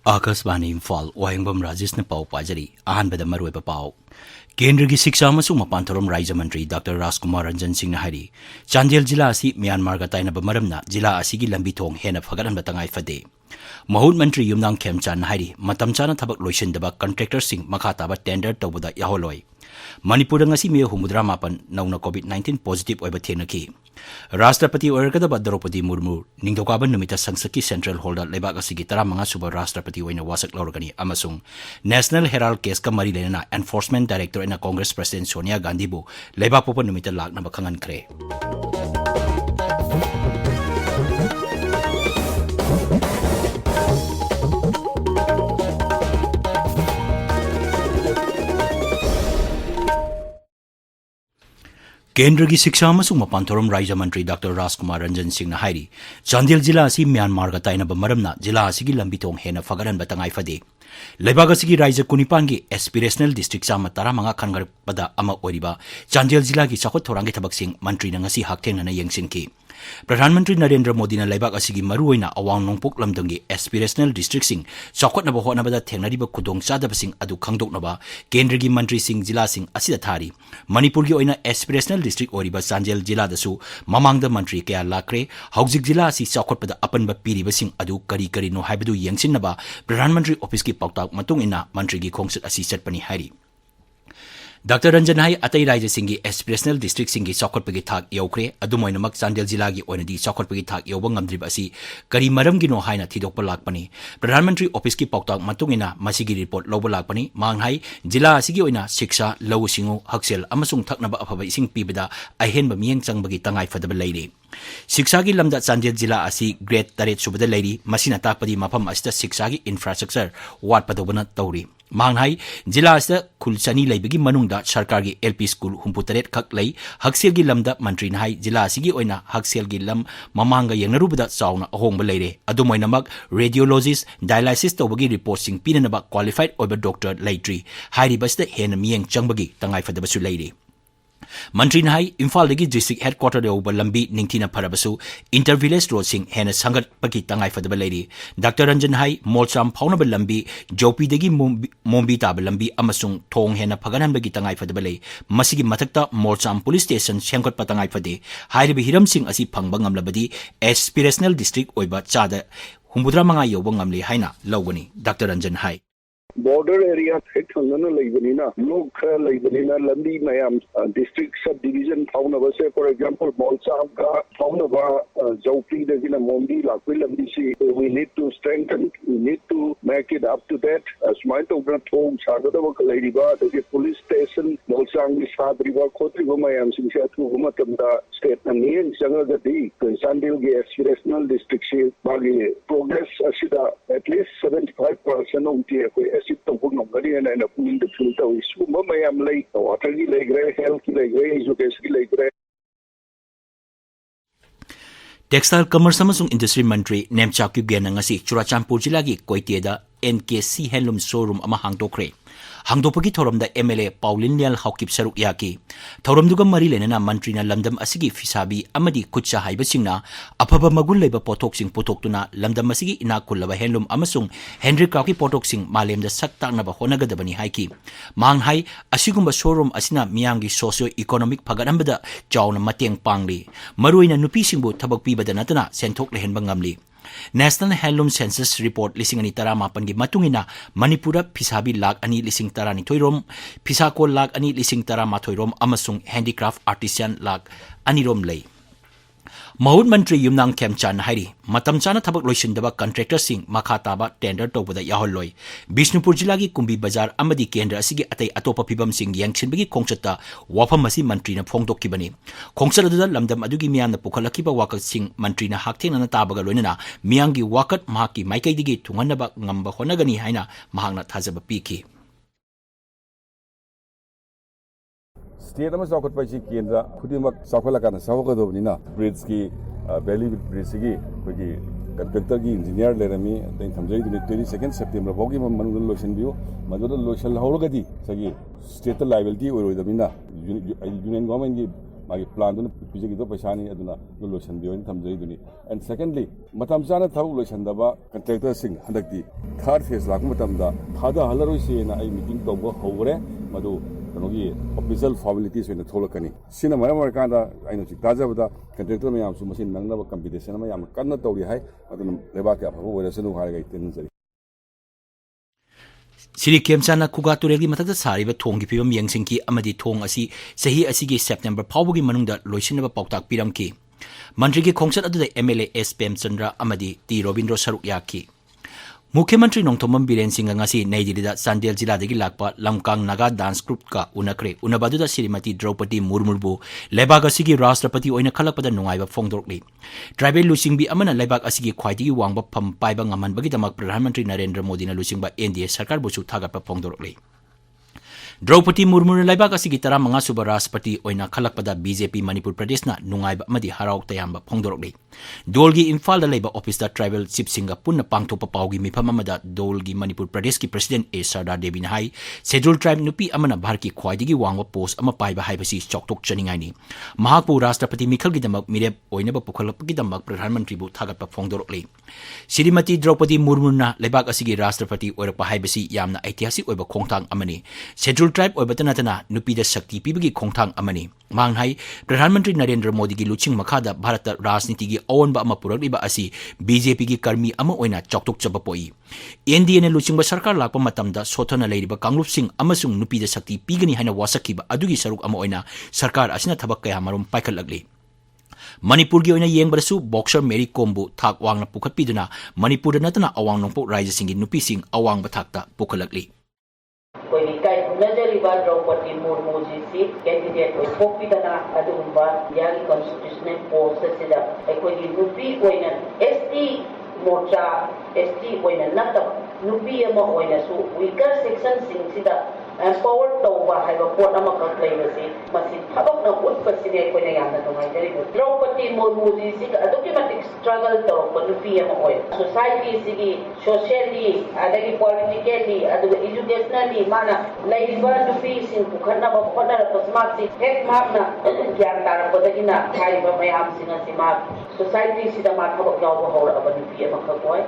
आकाशवाणी इम्फाल वाहेंगबम राजेश ने पाव पाजरी अहनबद मरुब पाव केंद्र की शिक्षा मपानथरोम राज्य मंत्री डॉक्टर राजकुमार रंजन सिंह ने चांदेल जिला म्यांमार का ताइनब मरमना जिला की लंबी थोंग हेन फगरन तंगाई फदे महूत मंत्री युमनांग खेमचान मतम चाना थबक लोइसिंदबा कंट्रेक्टर सिंह मखा ताबा टेंडर तौबदा याहोलोय मणिपुर मे 59 नौना कोविड-19 पॉजिटिव ओइबा थेनकी राष्ट्रपति ओइरगदबा द्रौपदी मुर्मू निंगदोकाबा नुमिता संसद की सेंट्रल हॉल दा लेबाक असिगी 35 सुबह राष्ट्रपति ओइना वासक लौरगनी अमसुंग नेशनल हेराल्ड केस का मरी लेना एनफोर्समेंट डायरेक्टर एना कांग्रेस प्रेसिडेंट सोनिया गांधी बु लेबाक पोपा नुमिता लाकनबा खंगनख्रे केंद्र की शिक्षा मपानथरोम राज्य मंत्री डॉक्टर राजकुमार रंजन सिंह ने चांदेल जिला म्यांमार का ताइनब मरमना जिला की लंबी थोंग हेन फगरन तंगाई फदे लेबाक राज्य 19 की एस्पिरेशनल डिस्ट्रिक्ट चाम 15 खनगरपदा चांदेल जिला की चाखोट थौरांगी थबकसिंग मंत्री हकथेंगना येंसिनकी प्रधानमंत्री नरेंद्र मोदी ने लेबाक मरुओइना अवांग नोंगपोक लमदंगी एस्पिरेशनल डिस्ट्रिक्ट सिंह चौखटनब होनबदा थेंगनरिबा खुदोंग चादबसिंग अदु खंगदोकनबा केंद्र की मंत्री सिंह जिला सिंह असिदा थारी मणिपुर की ओइना एस्पिरेशनल डिस्ट्रिक्ट ओरिबा चांदेल जिला दसु ममांगदा मंत्री कया लाक्रे हौजिक जिला असि चौखटपदा अपनबा पीरिबसिंग अदु करी करीनो हाइबदु येंसिनबा प्रधानमंत्री ऑफिस की पाउताक मतुंग इना मंत्री की खोंगसत असि चटपनी हाइरी डॉक्टर रंजन अतई राज्य की एस्पिरेशनल डिस्ट्रिक्ट की चौखटपगी थाक यौख्रे अदुमोइनमक चांदेल जिला की ओइनदी चौखटपगी थाक यौब ngamdriba asi करी मरमगिनो हाइना थिदोकपा लाकपनी प्रधानमंत्री ऑफिस की पाउताक मतुंगिना मसिगी रिपोर्ट लौब लाकपनी मांगहाई जिला असिगी ओइना शिक्षा लौ सिंगु हक्सेल अमसुंग थकनबा अफबा इसिंग पीबदा अहेनबा मियेंग चंगबगी तंगाई फदबा लैरे शिक्षा की लमदा चांदेल जिला असी ग्रेड 8 सुबदा लैरी मसिना ताकपदी मफम असिदा शिक्षा की इंफ्रास्ट्रक्चर वाटपदोबना तौरी मांगहाई जिला असिदा खुल चनी लैबगी मनुंगदा सरकार की एलपी स्कूल 63 खक लै हक्सेल की लमदा मंत्री नाई जिला असिगी ओइना हक्सेल की लम ममांगा येंगनरुबदा चावना अहोंगबा लैरे अदुमोइनमक रेडियोलॉजिस्ट डायलाइसिस तौबगी रिपोर्टिंग पीननबा क्वालिफाइड ओइबा डॉक्टर लैट्री हाइरिबसदा हेन मियेंग चंगबगी तंगाई फदबसु लैरे मंत्री नाई इम्फाल डिस्ट्रिक्ट हेडक्वार्टर यौब लंबी निंगथिना फरबसु इंटर विलेज रोड सिंह हेन संगतपगी तंगाई फदबा लैरी डॉक्टर रंजन मोलचाम फाउनब लंबी जोपी मोम्बी ताब लंबी अमसुंग थोंग हेन फगनहनबगी तंगाई फदबा लै मसिगी मथक्ता मोलचाम पुलिस स्टेशन सेंगतप तंगाई फदे हाइरिबा हिरम सिंह असि फंगबा ngamlabadi एस्पिरेशनल डिस्ट्रिक्ट ओइबा चादा 65 यौब ngamle हाइना लौगनी doctor Ranjan border area thek thangana leibanina log khara leibanina lambi mayam district sub division fauna base for example bolsam ka fauna ba jaupi de gina mombi lakwi lambi si we need to strengthen we need to make it up to that smart over thong sagada ba lady ba the police station bolsam gi sadri ba khotri ba mayam sing se thu ma tamda state na nien sanga ga di sandil gi aspirational district se ba gi progress asida at least 75% of the sit to pun ngari na na pun de filter isu mayam lai water ki lai gre health ki lai gre education ki lai gre textile commerce industry मंत्री नेमचाक्यू गेनंगसी चुराचांपुर जिला की कोइतेदा NKC handloom showroom हांगदोख्रे हांगदोपगी थौरमदा MLA Paolienlal Haokip सरुक याकी थौरमदुगा मरी लेना मंत्री लमदम असिगी फिसाबी अमदी खुच्चा हाइबसिंगना अफब मगुन लेबा पोथोक्सिंग पुथोक्तुना लमदम असिगी इना कुल्लबा हैंडलूम अमसुंग हेनरीक्राफ्ट की पोथोक्सिंग मालेमदा सक ताकनबा होनगदबनी हाइकी मांग हाई असिगुंबा शोरूम असिना मियांगी सोशियो इकोनॉमिक फगनबदा चाउना मतेंग पांगली मरुइना नुपीसिंगबु थबक पीबदा नतना सेंथोक लेहनबा ngamli national handloom census report 2013 की मतुंगिना मणिपुर फिसाबी लाख 2,13 रोम फिसाको लाख 2,13 रोम अमसुंग हैंडीक्राफ्ट आर्टिसियन लाख 2 रोम लई महूत मंत्री युमनांग खेमचान मतम चाना थबक लोइसिंदबा कंट्रेक्टर सिंह मखा ताबा टेंडर तौबदा याहोलोय बिष्णुपुर जिला की कुंभी बाजार अमदी केंद्र असिगी अतई अतोप फिबम सिंह यंगसिनबगी खोंगचता वाफम असी मंत्री न फोंगदोक्किबनी खोंगचत अदुदा लमदम अदुगी मियान पुखलकिबा वाकत सिंह मंत्री न हाकथेंगना ताबगा लोइनना मियांगी वाकत महाकी माइकैदिगी थुंगनबा ngamba होनगनी हाइना महांगना थाजबा पीखी स्टेट में चौखट पैसी केंद्र खुद चौखलकान सावगदबनीना ब्रिज की वैली ब्रिज की contractor की engineer lerami tai thamjai duni 22 September bogi manung lotion biu maduda lotion hawragadi sagi state liability oiroidamina union government की मागी प्लान दुन पिजे की तो पैसानी अदुना दो लोशन बियो इन थमजई दुनी एंड सेकंडली मतम चाना थब लोशन दबा कंट्रैक्टर सिंह हदकती थर्ड फेज लाक मतम दा थादा हलरोइ सेना आई मीटिंग तोबो होगरे मदु कनोगी ऑफिशियल फॉर्मेलिटीज वेना थोलकनी सिना मरम मरकांदा आइनो छि ताजाबदा कंट्रैक्टर मयाम सु मसिन नंगनबा कंपटीशन मयाम कन्न तौरी हाय अदुन लेबा के अफबो वरसनु हारगा इतेनजरी Siri Kemchana Kuga Turegi Matata Sariba Tongi Pibam Yangsinki Amadi Tong Asi Sahi Asigi September Paugi Manunda Loisinaba Pautak Piramki Mandrigi Kongsat Adu MLA S. Pem Chandra Amadi T. Robindro Sarukyaki Mukhyamantri Nongthomam Biren Singh ngasi Naidilida Sandel Jiladagi lakpa Lamkang Naga Dance Group ka unakre unabaduda Srimati Draupadi Murmurbu Lebak asigi Rashtrapati oina khalakpada nungaiba phongdorkli Tribal Lusingbi amana Lebak asigi khwaidigi wangba pham paiba ngamanbagi damak Pradhan Mantri Narendra Modi na lusingba NDA sarkar busu thagatpa phongdorkli Draupadi Murmu Lebak asigi tara manga suba Rashtrapati oina khalakpada BJP Manipur Pradesh na nungaiba amadi harauk tayamba phongdorkli Dolgi Imphal da leba office da tribal chief singa punna pangthopa paugi mifam amada Dolgi Manipur Pradesh ki president A Sardar Devi na hai scheduled tribe nupi amana bhar ki khwaidigi wangwa post ama paiba haibasi choktok chaningai ni mahakpu Rashtrapati mikhal gi damak mirep oinaba pukhalap gi damak Pradhan Mantri bu thagatpa phongdorokli Srimati Draupadi Murmu na lebak asigi Rashtrapati oirakpa haibasi yamna aitihasik oiba khongthang amani scheduled tribe oibatana tana nupi da shakti pibagi khongthang amani manghai Pradhan Mantri Narendra Modi gi luching makhada Bharat rajniti gi awan ba ama purakliba asi BJP gi karmi ama oina choktok chaba poi NDA ne luchingba sarkar lakpa matamda sothana leiriba kanglup sing amasung nupi da sakti pigani haina wasakiba adugi saruk ama oina sarkar asina thabak kaya marum paikhalakli Manipur gi oina yengbarasu boxer Mary Kombu thak wangna pukhatpiduna Manipur natana awang nongpo raja singi nupi sing awang bathakta pukhalakli कोई काय नजरिबा द्रौपदी मुर्मू जी सी candidate को फोकपिदना अदुगुंबा Yagi constitutional post सिदा एकोगी नुपी ओइना ST मोर्चा ST ओइना नतब नुपी अमा ओइना सु weaker section सिंग सिदा empower तौबा हाइबा pot अमा कक लेबसी मसि थबक न उत्पसिने कोइना यामना तोंगाइ जरि द्रौपदी मुर्मू जी सी अदुकी मतिक स्ट्रगल तौब नुपी अमा ओइ सोसाइटी सिगी सोशली अदगी पॉलिटिकली अदुगा एजुकेशनली माना लाइबा नुपी सिंग पुखना बा खोना पसमासी हेक मापना ज्ञान तारपदगिना हाइबा मयाम सिंगा सिमा सोसाइटी सिदा मा थबक यावबा हौरा अबा नुपी अमा खकोय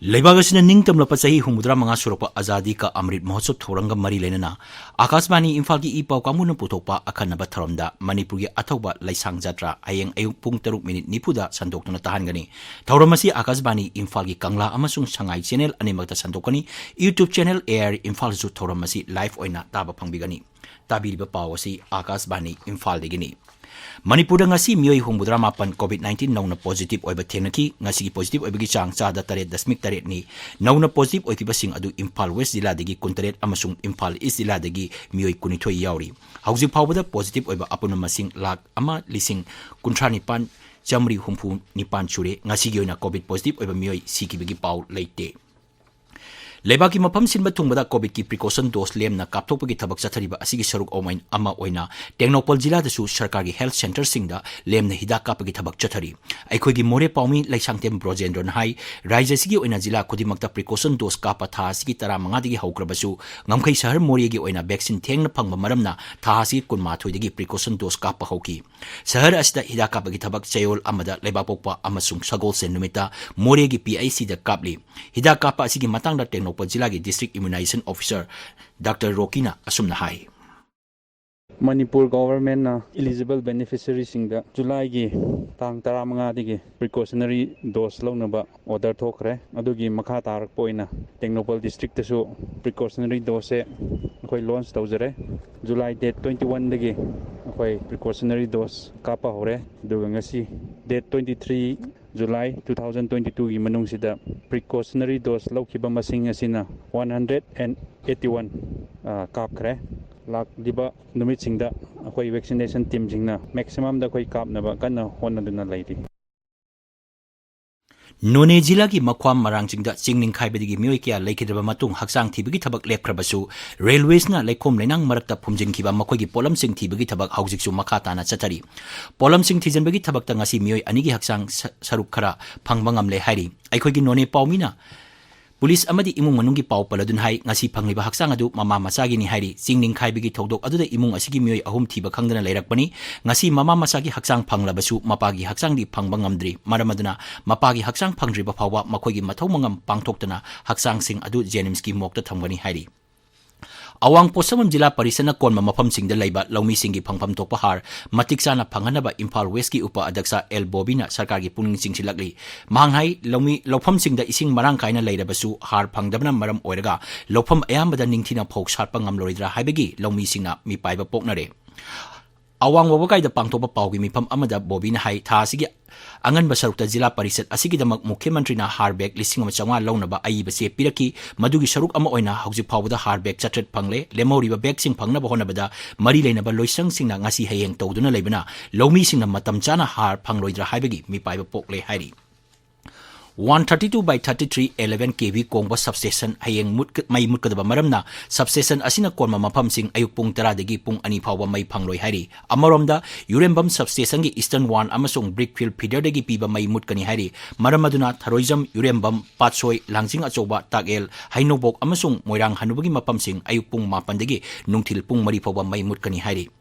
Lebagasina ningtam lapa sahi humudra manga surapa azadi ka Amrit Mahotsav thoranga mari lenana Akashbani Imphal gi ipau kamuna puthokpa akhanaba tharamda Manipur gi athauba laisang jatra ayeng ayuk pung 3 nipuda sandoktuna tahangani thauramasi Akashbani Imphal gi kangla amasung sangai channel animakta sandokani YouTube channel Air Imphal su thauramasi live oina taba phangbigani tabiriba pawasi Akashbani Imphal digini Manipur ngasi mioi humudra mapan COVID-19 nauna positive oiba thenaki ngasi positive oibagi chang chada 3.8 ni nauna positive oikiba sing adu Imphal West jila dagi 13 amasung Imphal East jila dagi mioi 12 yauri hauji phawbada positive oiba apuna masing lak ama lising 39 jamri humpu nipan chure ngasi gi oina COVID positive oiba mioi sikibagi paw leite Lebaki mapam sinba tungbada COVID ki precaution dose lem na kapthokpa gi thabak chathariba asigi saruk omain ama oina Tengnopal jila dasu sarkar gi health center singda lem na hidak kappa gi thabak chathari aikhoi gi more paumi laisangtem brojendron hai raija sigi oina jila khudimakta precaution dose kappa tha asigi tara manga digi haukrabasu ngamkhai sahar mori gi oina vaccine thengna phangba maramna tha asigi kunma thoi digi precaution dose kappa hauki sahar asida hidak kappa gi thabak chayol amada lebapokpa amasung sagol sen numita more gi PIC da kapli hidak kappa asigi matangda Tengnopal jila gi district immunization officer Dr. Rokina asumna hai Manipur government na eligible beneficiaries singda July gi tang 15 digi precautionary dose launaba order thokre adugi makha tarak poina Tengnopal district tasu precautionary dose khoi launch tawjare July date 21 dagi khoi precautionary dose kapa hore duga ngasi date 23 July 2022 gi manung sida precautionary dose laukiba masing asina 181 kapkhre lak diba numit singda akhoi vaccination team jingna maximum da khoi kapnaba kana honaduna laidi None Jila ki Makwam Marangjingda Chingning Khaibadigi Myoy kya Laikidaba Matung Haksang Thibagi Thabak Lepkrabasu Railways na Laikom Lenang Marakta Phumjin Kiba Makoigi Polam Sing Thibagi Thabak Haujiksu Makata na Chatari Polam Sing Thijanbagi Thabak ta ngasi Myoy anigi Haksang Saruk Khara Phangbangam le Hairi Aikoigi None Paumina Police amadi imung manunggi pau paladun hai ngasi phangliba haksang adu mama masagi ni hairi Chingning Khaibagi thodok aduda imung asigi miyoi ahum thiba khangdana leirakpani ngasi mama masagi haksang phanglabasu mapagi haksang di phangbangamdri maramaduna mapagi haksang phangdriba phawa makoigi mathau mangam pangthoktana haksang sing adu Jenims ki mokta thamgani hairi Awang Posamam Jila Parisana Konma Mapam Sing the Laiba Lomi Singi Pangpam Topahar Matiksana Panganaba Imphal West ki Upa Adaksa El Bobina Sarkari Puning Sing Silakli Manghai Lomi Lopam Sing the Ising Marang Kaina Laidabasu Har Pangdabna Maram Oiraga Lopam Ayambada Ningtina Pok Sarpangam Loridra Haibagi Lomi Singna Mi Paiba Poknare Awang Wawakai the Pangtopa Paugi Mi Pam Amada Bobina Hai Tasigi Angan Basarukta Jila Parisat Asigidamak Mukhyamantri na Harbek Lising Changwa Launaba Aibase Piraki Madugi Saruk Ama Oina Hauji Pawda Harbek Chatret Pangle Lemoriba Bek Sing Pangnaba Honabada Mari Lainaba Loisang Sing na ngasi Hayeng Toduna Lebana Lomi Sing na Matam Chana Har Pangloidra Haibagi Mi Paiba Pokle Hairi 132 by 33 11 kV Kongba substation hayeng may mutkadaba maramna substation asina konma mapam sing ayuk pung tara degi pung ani phawa may phangloi hari amaromda Wahengbam substation gi eastern one amasung brickfield feeder degi piba may mutkani hari maramaduna tharoizam Wahengbam patsoi langjing achoba tagel hainobok amasung moirang hanubagi mapam sing ayuk pung mapan degi nungthil pung mari phawa may mutkani hari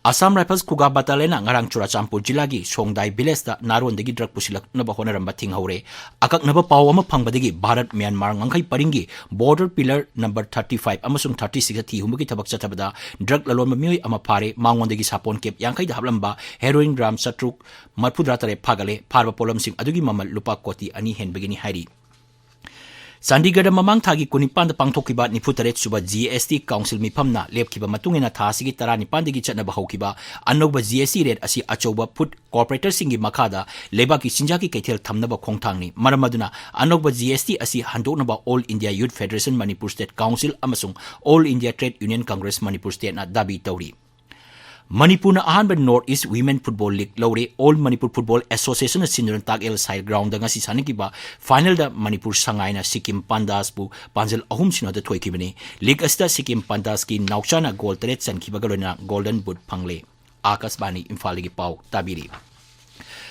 Assam Rifles Kuga Batalena ngarang Churachampur Jilagi Songdai Village da naron degi drug pusilak na bahona ramba thing haure akak naba paw ama phangbadegi Bharat Myanmar ngangai paringi border pillar number 35 amasung 36 thi humagi thabak chathabada drug lalon mamioi ama phare mangondegi sapon kep yankai da hablamba heroin gram satruk marpudra tare phagale pharba polam sing adugi mamal lupa koti ani henbegini hairi Chandigarh mamang thagi kunipan da pangthokiba nifutaret suba GST Council mifamna lepkiba matungena thasigi taranipan degi chatna bahaukiba anoba GST rate asi achoba food corporator singi makada lebaki sinjaki keithel thamnaba khongthangni maramaduna anoba GST asi handoknaba All India Youth Federation Manipur State Council amasung All India Trade Union Congress Manipur State na dabi tauri Manipur na ahanba North East Women Football League lore All Manipur Football Association na sinduran tagel side ground da ngasi sanikiba final da Manipur sangai na Sikkim Pandas bu panjal ahum sino da thoikibani league asta Sikkim Pandas ki nauchana goal tret sankiba galona golden boot phangle Akashbani Imphal gi pau tabiri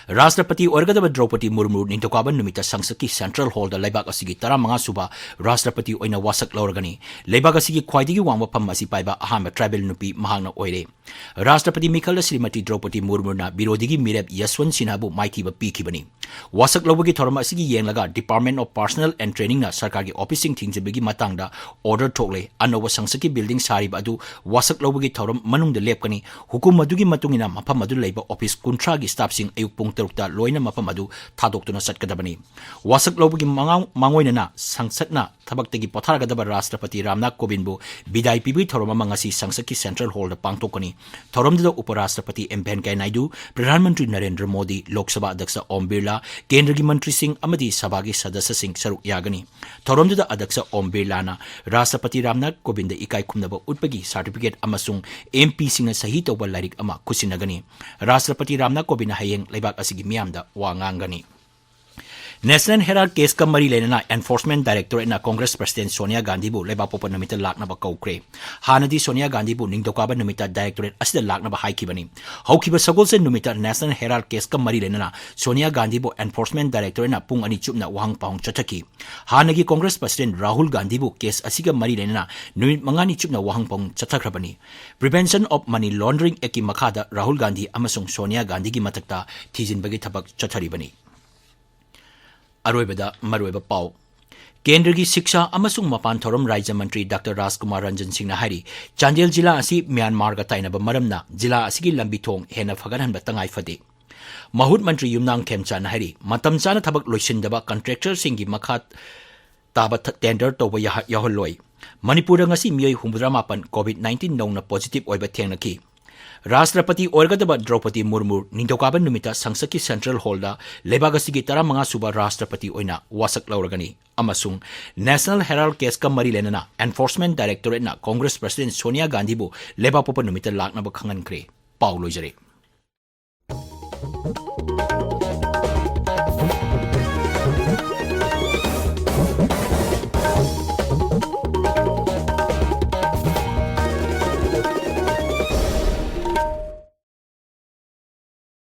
Rashtrapati Orgadaba Draupadi Murmu Nintokaba Numita Sangsaki Central Hall da Laibak Asigi Taramanga Suba Rashtrapati Oina Wasak Lorgani Laibak Asigi Kwaidigi Wangwa Pamasi Paiba Ahama Tribal Nupi Mahangna Oire Rashtrapati Mikhala Srimati Draupadi Murmu na Birodigi Mireb Yaswan Sinabu Maitiba Pikibani Wasak Lobagi Torama Asigi Yenglaga Department of Personnel and Training na Sarkargi Officing Tingjibigi Matangda Order Tokle Anova Sangsaki Building Sarib Adu Wasak Lobagi Toram Manung de Lepkani Hukum Madugi Matungina Mapamadu Labor Office Kuntragi Staff Sing Ayupung Terukta Loina Mapamadu Tadokuna Satkadabani Wasak Lobagi Mangoina Sangsatna Tabaktagi Potaragadaba Rashtrapati Ramnath Kovindbu Bidai Pibi Toroma Mangasi Sangsaki Central Hall the Pangtokani Toromda Uparashtrapati M. Venkaiah Naidu Pradhan Mantri Narendra Modi Lok Sabha Adaksa Om Birla Kendra gi Mantri Singh Amadi Sabhagi Sadasya Singh Saruk Yagani Toromda Adaksa Om Birla na Rashtrapati Ramnath Kovinda Ikai Khumnaba Utpagi Certificate amasung MP Singh Sahi Tawba Lairik ama Kusinagani Rashtrapati Ramnath Kovinda Hayeng Laibak Asigi Miyamda Wangangani National Herald case ka mari lenana Enforcement Directorate na Congress President Sonia Gandhi bu leba popa namita lakna ba kaukre hanadi Sonia Gandhi bu ningdokaba namita Directorate asida lakna ba haikibani haukiba sagol se namita National Herald case ka mari lenana Sonia Gandhi bu Enforcement Directorate na pung ani chupna wahang paung chathaki hanagi Congress President Rahul Gandhi bu case asiga mari lenana numit mangani chupna wahang paung chathakrabani Prevention of Money Laundering eki makhada Rahul Gandhi amasung Sonia Gandhi gi matakta thijinbagi thabak chatharibani Aroibada Maroiba Pau Kendra gi Shiksha amasung Mapan Thorom Raja Mantri Dr. Rajkumar Ranjan Singh na hari Chandel Jila asi Myanmar ga tainaba maramna Jila asigi lambi thong hena fagaran ba tangai fade Mahut Mantri Yumnang Khemcha na hari matam chana thabak loisindaba contractor singi makhat taba tender toba yaholoi Manipur ngasi miyoi humudra mapan COVID-19 nong na positive oiba thengnaki Rashtrapati Orgadaba Draupadi Murmu Nintokaba Numita Sangsaki Central Hall da Lebagasigi Taramanga Suba Rashtrapati Oina Wasak Lauragani Amasung National Herald case ka mari lenana Enforcement Directorate na Congress President Sonia Gandhi bu Leba Popa Numita Lakna ba khangan kre Paulo Jare